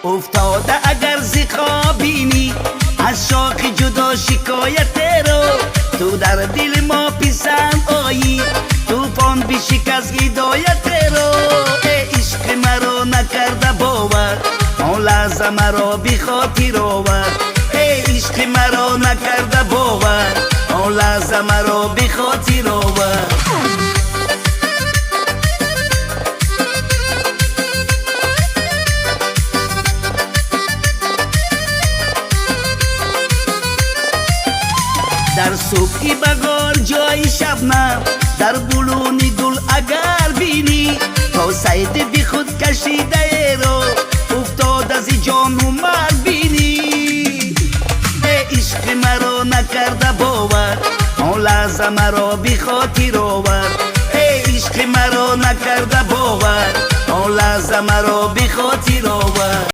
افتاده اگر زیقا بینی از شاخ جدا شکایت رو، تو در دل ما پسند آیی توفان بشکست هدایت رو. عشق مرا نکرده باور آن لحظه مرا بی خاطر آورد. عشق مرا نکرده باور آن لحظه مرا بی خاطر آورد. در صبحی بگار جای شبنم در بلونی گل اگر بینی، تا سید بی خود کشیده رو افتاد از جان و مال بینی. عشق مرا نکرده باور آن لحظه مرا بی خاطر آورد. عشق مرا نکرده باور آن لحظه مرا بی خاطر آورد.